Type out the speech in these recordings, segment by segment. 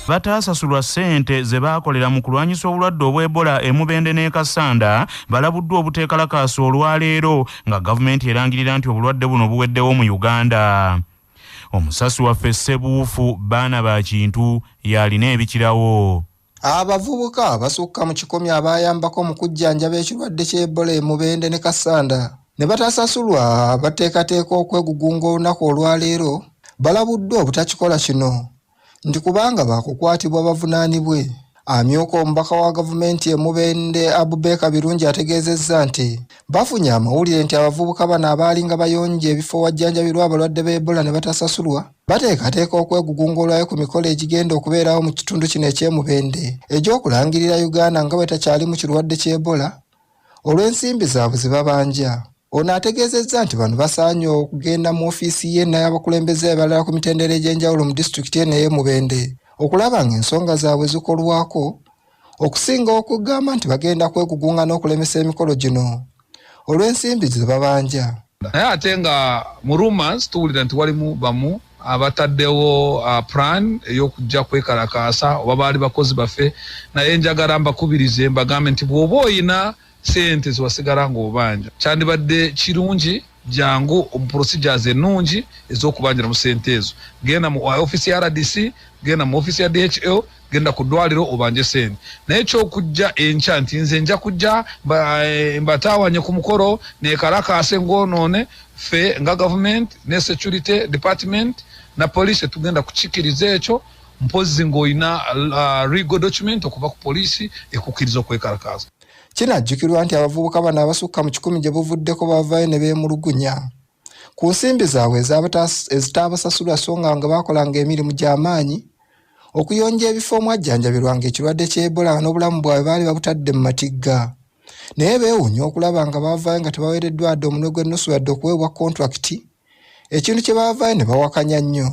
Batasasulwa ssente ze baakolera mu kulwanyisa obulwadde obw'Ebola e Mubende ne Kasanda balabuddwa obuteekalakasa olwaleero nga gavumenti erangirira nti obulwadde buno buweddewo mu Uganda. Omusasi waffe Ssebuufu baana ba kintu yalina ebikirawo. Abavubuka basukka mu 10 abayambako mu kujjanjaba ekirwadde ky'Ebola e Mubende ne Kasanda ne batasasulwa bateekateeka okwegugunga olunaku olwaleero balabuddwa obutakikola kino nti kubanga baakukwatibwa bavunaanibwe. Amyuka omubaka wa gavumenti e Mubende Abubeka Birungi ategeezezza nti bafunye amawulire nti abavubuka bano abaalinga bayonja ebifo wajjanjabirwa abalwadde b'Ebola ne batasasulwa bateekateeka okwegugunga olwayo ku mikolo egigenda okubeerawo mu kitundu kino eky'e Mubende egy'okulangirira Uganda nga bwe takyali mu kirwadde ky'Ebola olw'ensimbi zaabwe ze babanja. Ono ategeezezza nti bano basaanye okugenda mu ofiisi ye n'abakulembeze abalala ku mitendera egy'enjawulo mu disitulikiti eno ey'e Mubende okulaba ng'ensonga zaabwe zikolwako okusinga okugamba nti bagenda kwegugunga n'okulemesa emikolo gino olw'ensimbi ze babanja. Naye ate nga mu rumors tuwulira nti walimu bamu abataddewo plan ey'okujja kwekalakasa oba baali bakozi baffe, naye njagala mbakubirize mbagambe nti bw'oba oyina sente ziwasigala ng'obanja kyandibadde kirungi jangu procedures ennungi ez'okubanjira mu sente ezo. Genda mu office ya RDC, genda mu office ya DHL, genda ku ddwaliro obanje sente. Naye ky'okujja enkya nti nze nja kujja mbataawanye ku mukolo neekalakaase ng'onoone, ffe nga government ne security department na police tugenda kukikiriza ekyo mpozi ng'olina legal document okuva ku police ekukkiriza okwekalakaasa. Kinajjukirwa nti abavubuka bano abasukka mu 10 gye buvuddeko bavaayo ne beemulugunya ku nsimbi zaabwe ezitaabasasulwa songa nga baakolanga emirimu gy'amaanyi okuyonja ebifo omwajjanjabirwanga ekirwadde ky'Ebola n'obulamu bwabwe baali babutadde mu matigga. Naye beewuunya okulaba nga baavaayo nga tebaweereddwa dde omunwe gw'ennusu yadde okuweebwa kontrakiti, ekintu kye baavaayo ne bawakanya nnyo.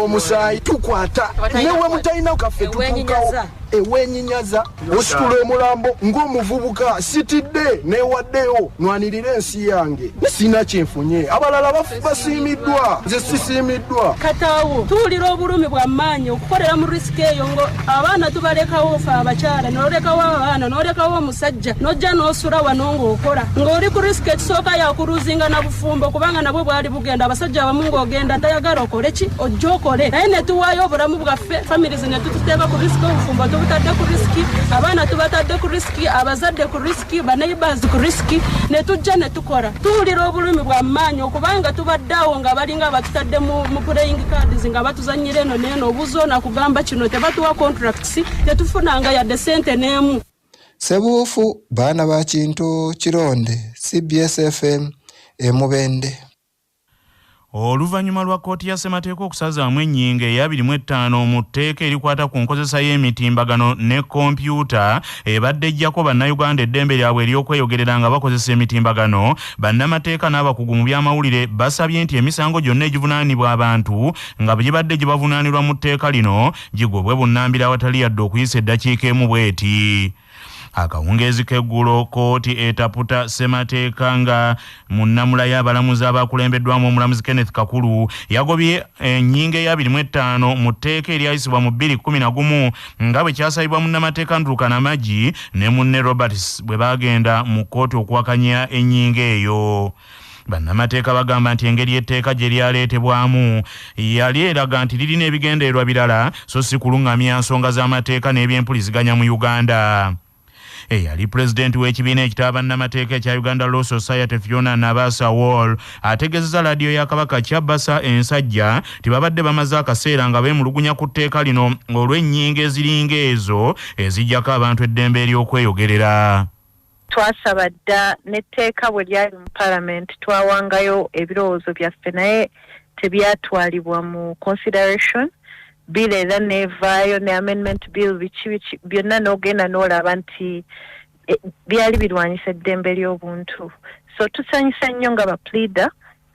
Omusaayi tukwata newe mutalina kaffe tutuukawo ewennyinyaza ositula omulambo ng'omuvubuka sitidde newaddeyo nwanirira ensi yange sina kyenfunye abalala basiimiddwa nze sisiimiddwa. Kataawo tuwulira obulumi bwa maanyi okukolera mu risiki eyo ngo abaana tubalekawo fe abakyala n'olekawo abaana n'olekawo omusajja n'ojja n'osula wano ng'okola ng'oli ku risiki ekisooka yakuluzinga na bufumbo kubanga nabwe bwali bugenda abasajja abamu ng'ogenda tayagala okole ki ojja okole. Naye ne tuwaayo obulamu bwaffe families ne tututeeka ku risiki obufumbo tubutadde ku risiki abaana tubatadde ku risiki abazadde ku risiki baneighbors ku risiki ne tujja ne tukola. Tuwulira obulumi bwa maanyi okubanga tubaddeawo nga balinga batutadde mu playing cards nga batuzannyira eno n'eno obuzoona kugamba kino tebatuwa contracts tetufunanga yadde sente n'emu. Ssebuufu baana ba kintu Kironde CBS FM e Mubende. Oluvannyuma lwa kkooti ya ssemateeka okusazaamu ennyingo eya 25 mu tteeka erikwata ku nkozesa y'emitimbagano ne kompyuta ebadde ejjako bannayuganda eddembe lyabwe ery'okweyogerera nga bakozesa emitimbagano, bannamateeka n'abakugu mu by'amawulire basabye nti emisango gyonna egivunaanibwa abantu nga gibadde gye bavunaanirwa mu tteeka lino gigobwe bunnambira awatali yadde okuyisa eddakiika emu bw'eti. Akawungeezi k'eggulo kkooti etaputa ssemateeka nga mu nnamula y'abalamuzi abakulembeddwamu omulamuzi Kenneth Kakulu yagobye ennyingo eya 25 mu tteeka eryayisibwa mu 2011 nga bwe kyasabibwa munnamateeka Ndulukana Maggi ne munne Roberts bwe bagenda mu kkooti okuwakanya ennyingo eyo. Bannamateeka bagamba nti engeri etteeka gye lyaleetebwamu yali eraga nti lirina ebigendererwa birala so si kuluŋŋamya nsonga z'amateeka n'ebyempuliziganya mu Uganda. Eyali pulezidenti w'ekibiina ekitaba bannamateeka ekya Uganda Law Society Fiona Abasawo ategeezezza laadiyo ya Kabaka Kyabasa ensajja ti babadde bamaze akaseera nga beemulugunya ku tteeka lino olw'ennyingo eziringa ezo eziggyako abantu eddembe ery'okweyogerera. Twasaba dda n'etteeka bwe lyali mu Parliament twawangayo ebirowoozo byaffe naye tebyatwalibwa mu consideration. Bill era nevaayo ne amendment bill biki byonna n'ogenda n'olaba nti byali birwanyisa eddembe ly'obuntu. So tusanyusa nnyo nga bapleader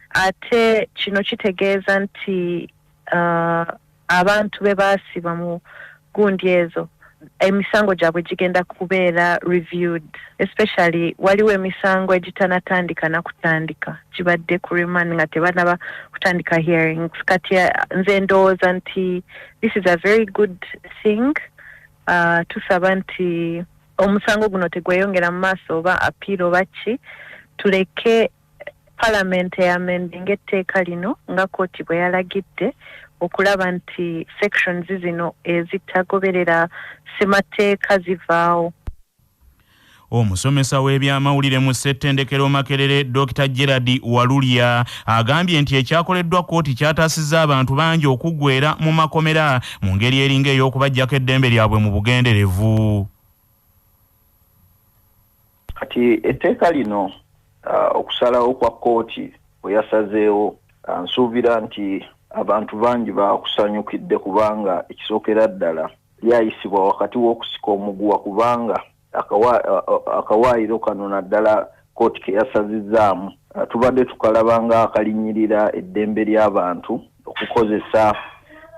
ate kino kitegeeza nti abantu be baasiba mu gundi ezo emisango gyabwe gigenda kubeera reviewed, especially waliwo emisango egitanatandika na kutandika gibadde ku remand nga tebanaba kutandika hearings. Kati nze ndowooza nti this is a very good thing. Tusaba nti omusango guno tegweyongera mu maaso oba appeal oba ki, tuleke Parliament yamendinga etteeka lino nga kooti bwe yalagidde okulaba nti sections zino ezitagoberera ssemateeka zivaawo. Omusomesa w'ebyamawulire mu ssettendekero Makerere Dr. Gerard Walulya agambye nti ekyakoleddwa kooti kyataasizza abantu bangi okuggweera mu makomera mu ngeri eringa ey'okubaggyako eddembe lyabwe mu bugenderevu. Kati etteeka lino okusalawo kwa kooti bwe yasazeewo, nsuubira nti abantu bangi bakusanyukidde kubanga ekisookera ddala lyayisibwa wakati w'okusika omuguwa kubanga akawaayiro kano naddala kooti ke yasazizzaamu tubadde tukalabanga akalinyirira eddembe ly'abantu okukozesa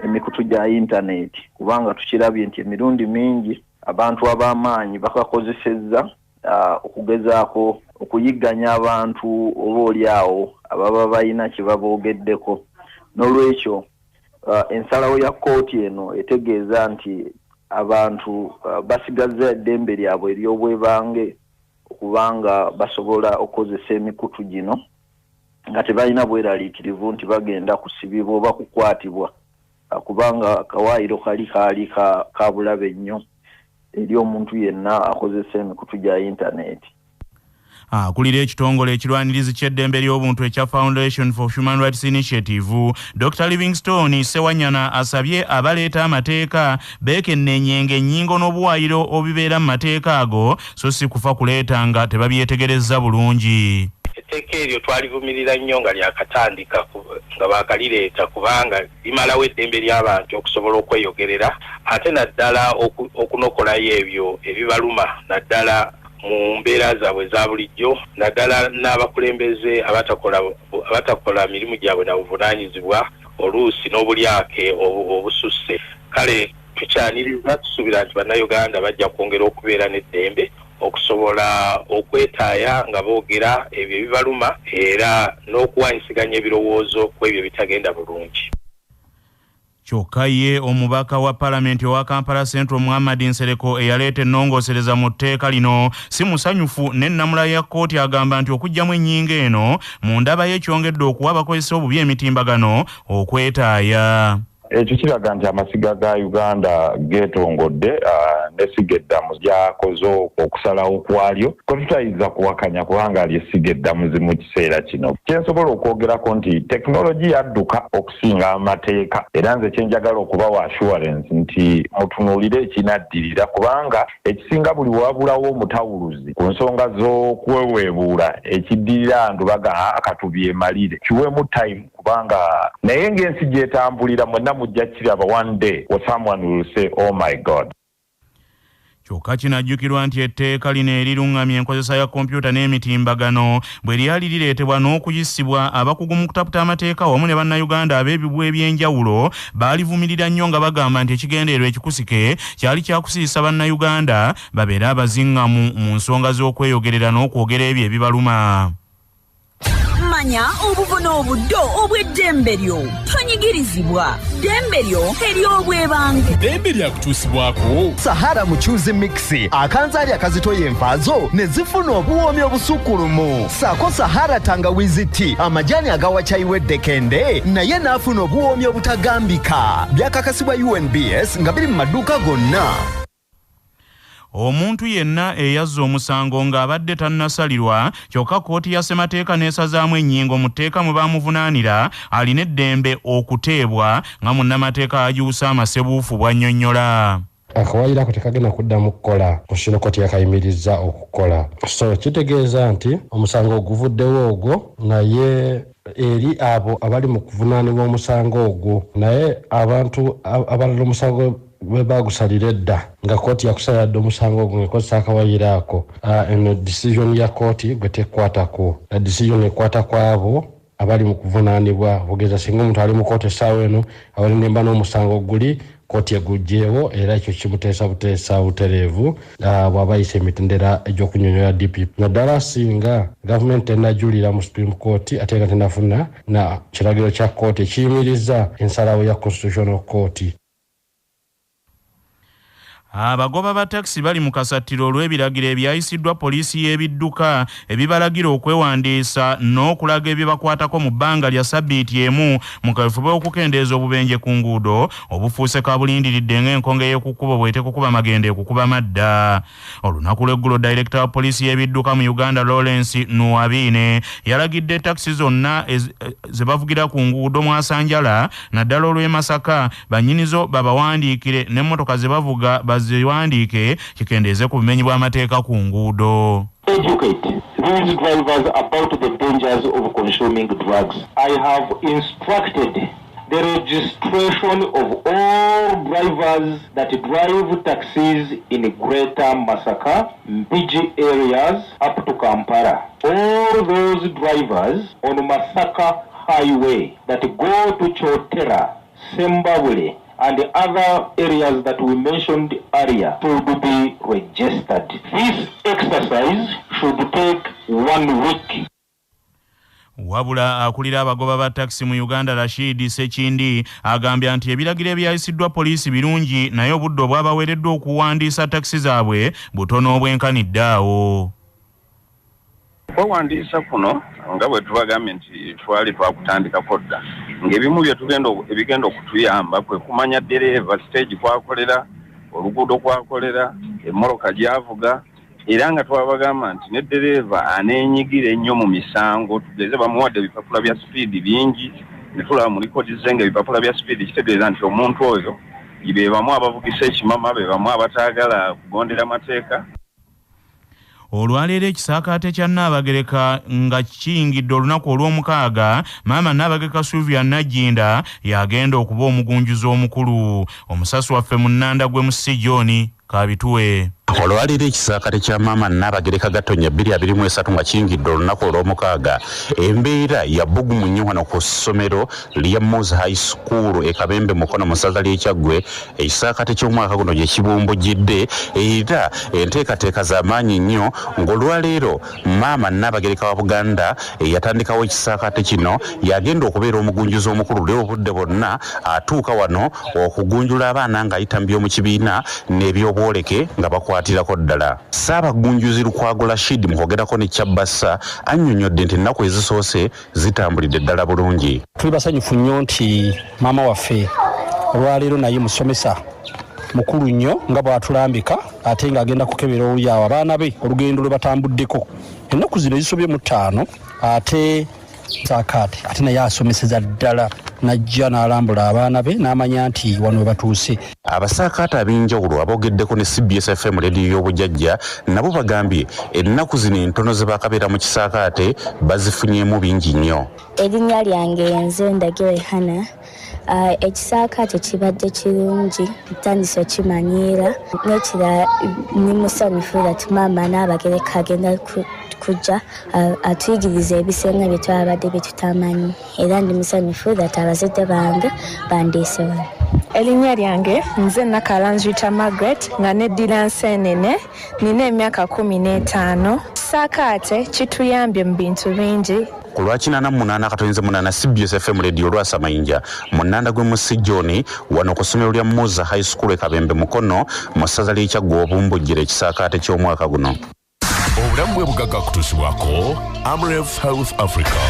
emikutu gya intaneti, kubanga tukirabye nti emirundi mingi abantu ab'amaanyi bakakozesezza okugezaako okuyigganya abantu oba oliawo ababa balina kye baboogeddeko. N'olwekyo ensalawo ya kooti eno etegeeza nti abantu basigazza eddembe lyabwe ery'obwebange okubanga basobola okukozesa emikutu gino nga tebalina bweraliikirivu nti bagenda kusibibwa oba kukwatibwa, kubanga akawaayiro kaali ka bulabe nnyo eri omuntu yenna akozesa emikutu gya intaneti. Akulira ekitongole ekirwanirizi ky'eddembe ly'obuntu ekya Foundation for Human Rights Initiative, Dr. Livingstone Sewanyana asabye abaleeta amateeka beekenneenyenga ennyingo n'obuwaayiro obibeera mu mateeka ago so si kufa kuleeta nga tebabyetegerezza bulungi. Etteeka eryo twalivumirira nnyo nga lyakatandika nga baakalireeta kubanga limalawo eddembe ly'abantu okusobola okweyogerera ate naddala okunokolayo ebyo ebibaluma naddala mu mbeera zaabwe za bulijjo, naddala n'abakulembeze abatakola mirimu gyabwe na buvunaanyizibwa oluusi n'obulyake obususse. Kale tukyaniriza tusuubira nti bannayuganda bajja kwongera okubeera n'eddembe okusobola okwetaaya nga boogera ebyo ebibaluma era n'okuwanyisiganya ebirowoozo ku ebyo bitagenda bulungi. Kyokka ye omubaka wa Parliament owa Kampala Central Muhammad Nsereko eyaleeta ennongoosereza mu tteeka lino si musanyufu n'ennamula ya kkooti agamba nti okuggyamu ennyingo eno mu ndaba y'ekyongedde okuwa abakozesa obubi emitimbagano okwetaaya. Ekyo kiraga nti amasiga ga Uganda geetongodde n'essiga eddamu gyakoze okusalawo kwalyo kwe tutayinza kuwakanya kubanga ly'essiga eddamuzi mu kiseera kino. Kyensobola okwogerako nti tekinologi yadduka okusinga amateeka era nze kyenjagala okubawa assurance nti mutunuulire ekinaddirira kubanga ekisinga buli wabulawo omutawuluzi ku nsonga z'okweweebuula ekiddirira abantu baga akatubyemalire kiwemu time kubanga naye ng'ensi gyetambulira mwenna mujja kiraba one day or someone will say oh my God. Kyokka kinajjukirwa nti etteeka lino eriruŋŋamya enkozesa ya kompyuta n'emitimbagano bwe lyali lireetebwa n'okuyisibwa abakugu mu kutaputa amateeka wamu ne bannayuganda ab'ebibu eby'enjawulo baalivumirira nnyo nga bagamba nti ekigendeerwa ekikusike kyali kyakusiisa bannayuganda babeere abaziŋŋamu mu nsonga z'okweyogerera n'okwogera ebyo ebibaluma. Manya obuvuna obuddo obw'eddembe lyo tonyigirizibwa ddembe lyo ery'obwebange ddembe lyakutuusibwako Sahara Muchuzi Mixi akanzaali akazitoya envaazo ne zifuna obuwoomi obusukkulumu saako Sahara Tangawizi Tea amajani agawa caayi w'eddekende naye n'afuna obuwoomi obutagambika byakakasibwa UNBS nga biri mu maduuka gonna. Omuntu yenna eyazza omusango ng'abadde tannasalirwa kyokka kkooti ya ssemateeka n'esazaamu ennyingo mu tteeka mwe baamuvunaanira alina eddembe okuteebwa nga munnamateeka agiwusa amasebuufu bw'annyonnyola. Akawaayiro ako tekagenda kuddamu kukola kusino kkooti yakayimirizza okukola. So kitegeeza nti omusango oguvuddewo ogwo naye eri abo abali mu kuvunaanibwa omusango ogwo naye abantu abalala omusango bwe bagusalira edda nga kkooti yakusalira dda omusango ogwo ng'ekozesa akawaayiro ako eno decision ya kkooti gwe tekwatako decision ekwata kwabo abali mu kuvunaanibwa. Ogeza singa omuntu ali mu kkooti essaawa eno awali nemba n'omusango guli kooti eguggyeewo era ekyo kimuteesa butereevu bw'abayisa emitendera egy'okunyonyola DPP naddala singa gavumenti enajulira mu Supreme Court ate nga tenafuna na kiragiro kya kooti ekiyimiriza ensalawo ya Constitutional Court. Abagoba ba taxi bali mu kasatiro olw'ebiragiro ebyayisiddwa poliisi y'ebidduka ebibalagira okwewandiisa n'okulaga ebibakwatako mu bbanga lya sabbiiti emu mu kaweefube okukendeeza obubenje ku nguudo obufuuse kabulindiridde ng'enkonge y'ekukkuba bw'etekukuba magende ekukuba madda. Olunaku lw'eggulo Director wa poliisi y'ebidduka mu Uganda Lawrence Nuwabine yalagidde taxi zonna ze bavugira ku nguudo mwasanjala naddala olw'e Masaka bannyinizo babawandiikire n'emmotoka ze bavuga ziwandiike kikendeeze ku bumenyi bw'amateeka ku nguudo. Educate these drivers about the dangers of consuming drugs. I have instructed the registration of all drivers that drive taxis in Greater Masaka, Mpigi areas up to Kampala. All those drivers on Masaka Highway that go to Chotera, Sembabule, and the other areas that we mentioned earlier should be registered. This exercise should take 1 week. Wabula akulira abagoba ba taxi mu Uganda Rashid Sekindi agambye nti ebiragiro ebyayisiddwa poliisi birungi naye obudde obwabaweereddwa okuwandiisa taxi zaabwe butono obwenkaniddaawo. Okuwandiisa kuno nga bwe tubagambye nti twali twakutandikako dda ng'ebimu ebigenda okutuyamba kwe kumanya dereeva stage kwakolera oluguudo kwakolera emmoloka gy'avuga era nga twabagamba nti ne dereeva aneenyigira ennyo mu misango tugeze bamuwadde ebipapula bya sipiidi bingi ne tulaba mu likodi ze nga ebipapula bya sipiidi kitegeeza nti omuntu oyo be bamu abavugisa ekimama be bamu abataagala kugondera mateeka. Olwaleero ekisaakaate kya Nnaabagereka nga kiyingidde olunaku olw'omukaaga maama Nnaabagereka Sylvia Najinda yagenda okuba omugunjuzi omukulu. Omusasi waffe mu Nnanda gwe Musi John Kabituwe. Olwalira ekisaakate kya maama Nnaabagereka Gatonnya 2023 nga kiyingidde olunaku olw'omukaaga embeera ya bbugumu nnyo wano ku ssomero lya Moose High School e Kabembe Mukono mu ssaza ly'e Kyaggwe. Ekisaakate ky'omwaka guno gye kibumbujjidde era enteekateeka z'amaanyi nnyo ng'olwaleero maama Nnaabagereka wa Buganda yatandikawo ekisaakate kino yagenda okubeera omugunjuzi omukulu lwe obudde bwonna atuuka wano okugunjula abaana ng'ayita mu by'omu kibiina n'ebyobwoleke nga bakwatirako ddala. Ssaabagunjuzi Lukwago Rashid mu kwogerako ne Kyabassa annyonnyodde nti ennaku ezisoose zitambulidde ddala bulungi. Tuli basanyufu nnyo nti maama waffe olwaleero naye musomesa mukulu nnyo nga bw'atulambika ate ng'agenda kukebera olyawo abaana be olugendo lwe batambuddeko. Ennaku zino zisobye mu 5 ate saakaate ate naye asomeseza ddala najja n'alambula abaana be n'amanya nti wano we batuuse. Abasaakaate ab'enjawulo aboogeddeko ne CBS FM leediyo y'obujjajja nabo bagambye ennaku zino entono ze bakabeera mu kisaakaate bazifunyemu bingi nnyo. Erinnya lyange nze Ndagire Hana. Ekisaakaate kibadde kirungi ntandise kimanyiira n'ekira ni musanyufu ati maama Nnaabagereka agenda kujja atuyigiriza ebisenga bye twabadde bye tutamanyi era ndi musanyufu ati abazadde bange bandeese wano. Erinnya lyange nze Nakalanzwita Margaret nga neddira nseenene nina emyaka 15. Saakaate kituyambye mu bintu bingi. Ku lwa 88 akatonze 8 CBS FM leediyo Lwasa Mayinja mu Nnanda gwe Musi John wano ku ssomero lya Moose High School e Kabembe Mukono mu ssaza ly'e Kyaggwe obumbujjira ekisaakaate ky'omwaka guno. Obulamu bwe bugagga kutuusibwako Amref Health Africa.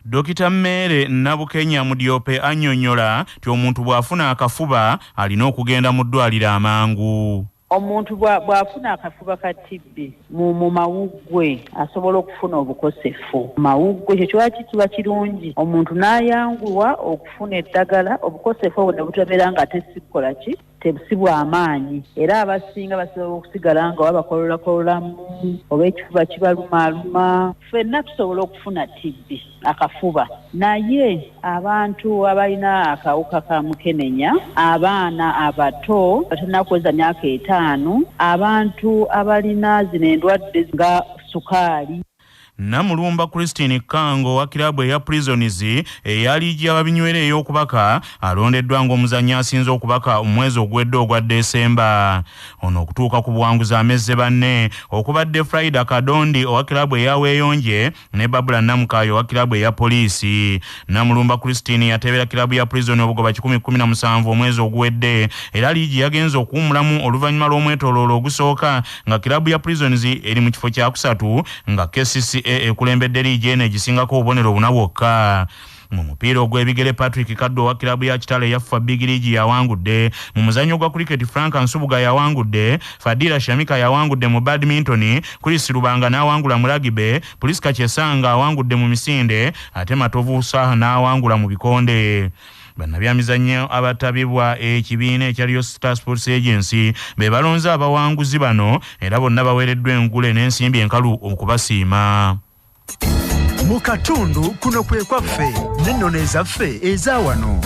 Dokita Mmere Nabukenya Mudiope annyonnyola nti omuntu bw'afuna akafuba alina okugenda mu ddwaliro amangu. Omuntu bw'afuna akafuba ka TB mu mawuggwe asobola okufuna obukosefu. Mawuggwe ekyo kyaki kiba kirungi omuntu n'ayanguwa okufuna eddagala obukosefu obwo ne butobeera nga tesikola ki tebusibwa amaanyi era abasinga basobola okusigala nga babakololakololamu oba ekifuba kibalumaaluma. Ffenna tusobola okufuna TB akafuba naye abantu abalina akawuka ka mukenenya abaana abato batenakuweza myaka 5 abantu abalina zino endwadde nga sukaali. Namulumba Christine Kango wa kilabu ya Prisons eyali gy'ababinywera ey'okubaka alondeddwa ng'omuzannyi asinze okubaka omwezi ogwedde ogwa Desemba. Ono okutuuka ku buwanguzi amezze banne okubadde Friday Kadondi owa kilabu eyaweeyonje ne Babula Namukayo wa kilabu eya Poliisi. Namulumba Christine yatebera kilabu ya Prison obugoba 117 omwezi oguwedde era liigi yagenze okuwumulamu oluvannyuma lw'omwetooloolo ogusooka nga kilabu ya Prisons eri mu kifo kya kusatu nga KCCA ekulembedde liigi eno egisingako obubonero buna bwokka. Mu mupiira ogw'ebigere Patrick Kaddo wa kilabu ya Kitale yafa Big League yawangudde. Mu muzannyo gwa cricket Frank Nsubuga yawangudde. Fadila Shamika yawangudde mu badminton. Chris Lubanga n'awangula mu rugby. Priska Chesanga awangudde mu misinde ate Matovu Saha n'awangula mu bikonde. Bannabyamizannyo abatabibwa ekibiina ekya Star Sports Agency be balonze abawanguzi bano era bonna baweereddwa engule n'ensimbi enkalu okubasiima. Mu katundu kuno kwe kwaffe n'ennono ezaffe ezawano.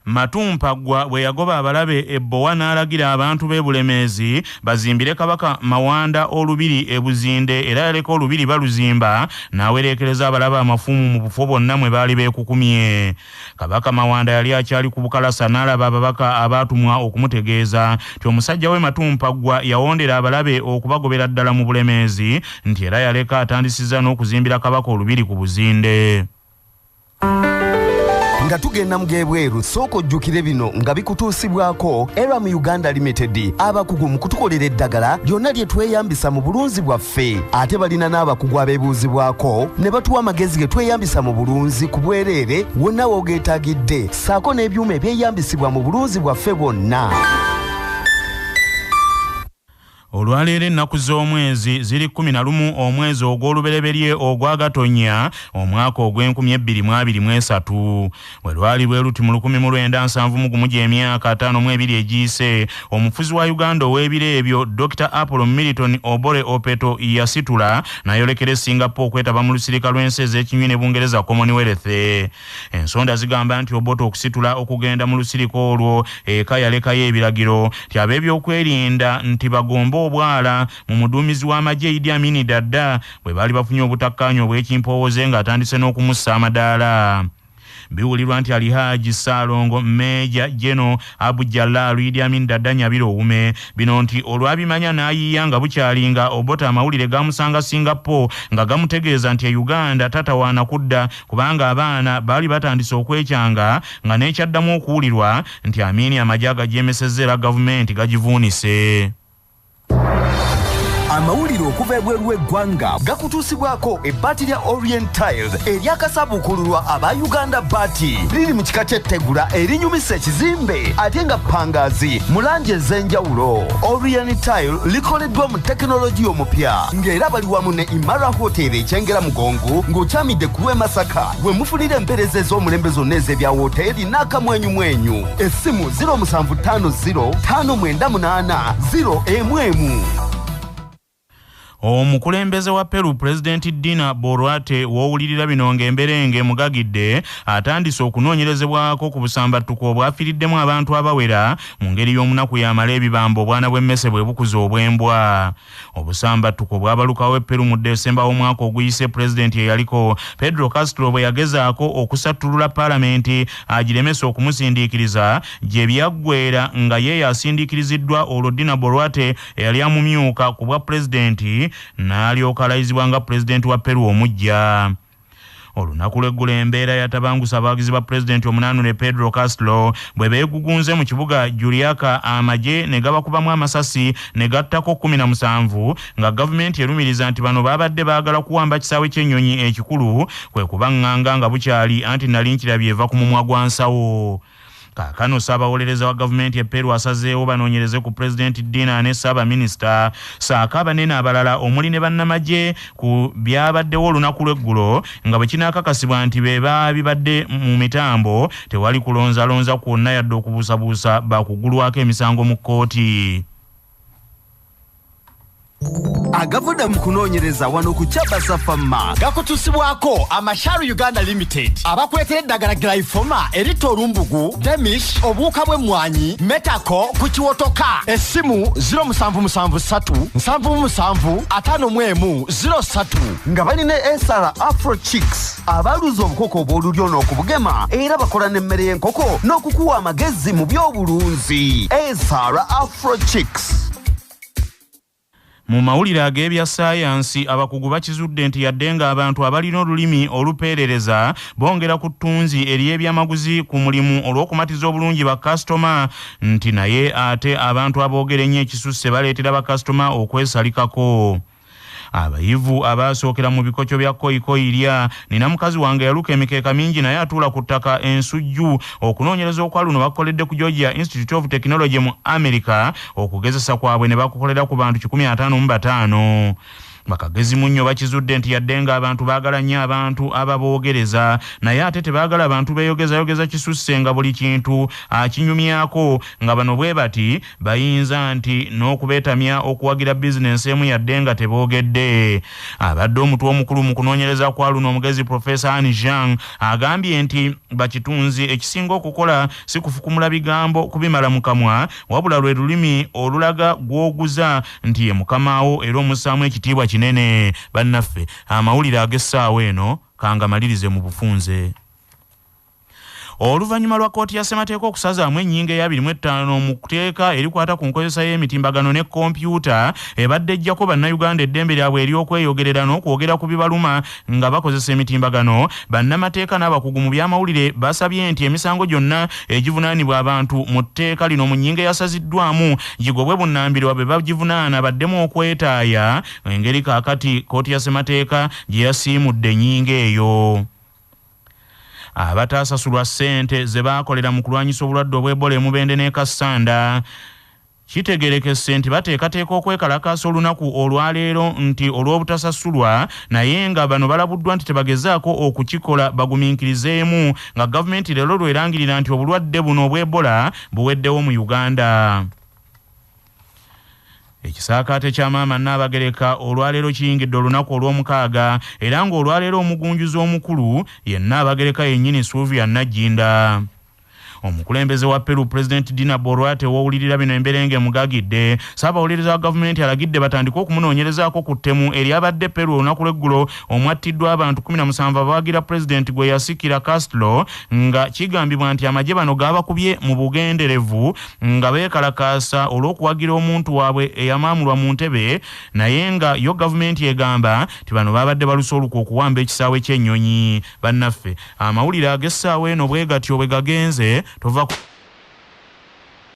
Matumpagwa bwe yagoba abalabe ebbowa n'alagira abantu b'ebulemeezi bazimbire Kabaka Mawanda olubiri ebuzinde era yaleka olubiri baluzimba n'awerekereza abalabe amafumu mu bufo bonna mwe baali beekukumye. Kabaka Mawanda yali akyali ku bukalasa n'alaba ababaka abaatumwa okumutegeeza nti omusajja we Matumpagwa yawondera abalabe okubagobera ddala mu bulemeezi nti era yaleka atandisizza n'okuzimbira Kabaka olubiri ku buzinde. Nga tugenda mugebweru soko jjukire bino nga bikutuusibwako era mu Uganda Limited abakugu mu kutukolera eddagala lyonna lye tweyambisa mu bulunzi bwaffe ate balina n'abakugu abeebuuzibwako ne batuwa amagezi ge tweyambisa mu bulunzi ku bwereere wonna woogeetaagidde saako n'ebyuma ebyeyambisibwa mu bulunzi bwaffe bwonna. Olwaleero ennaku z'omwezi ziri 11 omwezi ogw'olubereberye ogwa Gatonnya omwaka ogw'2023 bwe lwali bwe luti mu 1971 gy'emyaka 52 egiyise omufuzi wa Uganda ow'ebiro ebyo Dr. Apollo Milton Obore Opeto yasitula n'ayolekera Singapore okwetaba mu lusirika lw'ensi ez'ekinywi ne Bungereza Commonwealth. Ensonda zigamba nti Obote okusitula okugenda mu lusirika olwo eka yalekayo ebiragiro nti ab'ebyokwerinda nti bagomba obwala mu muduumizi w'amagye Idi Amin Dada bwe baali bafunye obutakkaanya obw'ekimpooze ng'atandise n'okumussa amadaala. Biwulirwa nti Alhaji Salongo Meja Jeno Abu Jalal Idi Amin Dada nyabiro oume bino nti olwabimanya n'ayiiya nga bukyalinga Obote amawulire gamusanga Singapore nga gamutegeeza nti Uganda tatawaana kudda kubanga abaana baali batandise okwekyanga nga n'ekyaddamu okuwulirwa nti Amin amagye agagyemesezza era gavumenti gagivuunise. Amawulire okuva ebweru w'eggwanga gakutuusibwako ebbaati lya Orient Tiles eryakasabukululwa aba Uganda Bati liri mu kika ky'ettegula erinyumisa ekizimbe ate nga pangaazi mu langi ez'enjawulo. Orient Tile likoleddwa mu tekinologiya omupya ng'era bali wamu ne Imara Hotel ekyengera mugongo ng'okyamidde ku lw'e Masaka we mufunira empeereza ez'omulembe zonna ez'ebya woteeri n'akamwenyumwenyu. Essimu 0750 598 0 Omukulembeze wa Peru President Dina Boluarte wowulirira bino ng'emberenge mugagidde atandise okunoonyerezebwako ku busambattuko obwafiiriddemu abantu abawera mu ngeri y'omunaku yamala ebibambo obwana bw'emmese bwe bukuza obw'embwa. Obusambattuko bwabalukawo e Peru mu Desemba w'omwaka oguyise President eyaliko Pedro Castro bwe yagezaako okusattulula Paalamenti agiremesa okumusindiikiriza gye byaggweera nga ye yasindiikiriziddwa olwo Dina Boluarte eyali amumyuka ku bwa Presidenti n'alyoka alayizibwa nga Pulezidenti wa Peru omujja. Olunaku lw'eggulu embeera yatabangusa abawagizi ba Pulezidenti omunaanule Pedro Castro bwe beegugunze mu kibuga Juliaca amagye ne gabakubamu amasasi ne gattako 17 nga gavumenti erumiriza nti bano baabadde baagala kuwamba kisaawe ky'ennyonyi ekikulu kwe kubaŋŋanga nga bukyali anti nali nkirabye eva ku mumwa gwa nsawo. Kaakano Ssaabawolereza wa gavumenti e Peru asazeewo banoonyereze ku Pulezidenti Dina ne Ssaabaminisita saako abanene abalala omuli ne bannamagye ku byabaddewo olunaku lw'eggulo nga bwe kinaakakasibwa nti be baabibadde mu mitambo tewali kulonzalonza kwonna yadde okubuusabuusa baakugulwako emisango mu kkooti. Agavuda mu kunoonyereza wano ku Abasawo gakutusibwako Amasharu Uganda Limited abakwetera eddagala Glyphoma erita olumbugu Demish obuuka bw'emmwanyi Metako ku kiwotoka essimu 0777 nga balina Esara Afro Chicks abaluza obukoko obw'olulyo n'okubugema era bakola n'emmere y'enkoko n'okukuwa amagezi mu by'obulunzi. Esara Afro Chicks. Mu mawulire ag'ebya ssayansi abakugu bakizudde nti yadde nga abantu abalina olulimi olupeerereza bongera ku ttunzi ery'ebyamaguzi ku mulimu olw'okumatiza obulungi bakasitoma nti naye ate abantu aboogera ennyo ekisusse baleetera bakasitoma okwesalikako. Abayivu abasookera mu bikokyo bya koyikoyirya nina mukazi wange yaluka emikeeka mingi naye atuula ku ttaka ensujju okunoonyereza okwa luno bakoledde ku Georgia Institute of Technology mu America okugezesa kwabwe ne bakukolera ku bantu 155. Bakagezi munnyo bakizudde nti yadde nga abantu baagala nnyo abantu ababoogereza naye ate tebaagala abantu beeyogeza kisusse nga buli kintu akinyumyako nga bano bwe bati bayinza nti n'okubeetamya okuwagira bizinensi emu yadde nga teboogedde. Abadde omutwe omukulu mu kunoonyereza kwa luno omugezi Professor Anne Jean agambye nti bakitunzi ekisinga okukola si kufukumula bigambo kubimala mu kamwa wabula lwe lulimi olulaga gw'oguza nti ye mukamaawo era omussaamu ekitiibwa kinene. Bannaffe amawulire ag'essaawa eno kangamalirize mu bufunze. Oluvannyuma lwa kkooti ya ssemateeka okusazaamu ennyingo eya 25 mu kuteeka erikwata ku nkozesa y'emitimbagano ne kompyuta ebadde ejjako bannayuganda eddembe lyabwe ery'okweyogerera n'okwogera ku bibaluma nga bakozesa emitimbagano, bannamateeka n'abakugu mu by'amawulire basabye nti emisango gyonna egivunaanibwa abantu mu tteeka lino mu nnyingo eyasaziddwamu gigobwe bunnambirwa be bagivunaana baddemu okwetaaya engeri kaakati kkooti ya ssemateeka gye yasiimudde ennyingo eyo. Abatasasulwa ssente ze baakolera mu kulwanyisa obulwadde obw'Ebola e Mubende ne Kasanda kitegerekese nti bateekateeka okwekalakasa olunaku olwaleero nti olw'obutasasulwa naye nga bano balabuddwa nti tebagezaako okukikola bagumiikirizeemu nga gavumenti leero lwerangirira nti obulwadde buno obw'Ebola buweddewo mu Uganda. Ekisaakaate kya maama Nnaabagereka olwaleero kiyingidde olunaku olw'omukaaga era ng'olwaleero omugunjuzi omukulu ye Nnaabagereka yennyini Sylvia Najjinda. Omukulembeze wa Peru President Dina Boluarte wowulirira bino emberenge mugagidde Ssaabawuliriza wa gavumenti alagidde batandika okumunoonyerezaako ku ttemu eryabadde Peru olunaku lw'eggulo omwattiddwa abantu 17 abawagira President gwe yasikira Castro nga kigambibwa nti amagye bano gaabakubye mu bugenderevu nga beekalakaasa olw'okuwagira omuntu waabwe eyamaamulwa mu ntebe naye nga yo gavumenti egamba nti bano baabadde baluse oluku okuwamba ekisaawe ky'ennyonyi. Bannaffe amawulire ag'essaawa eno bwe gatyo bwe gagenze tova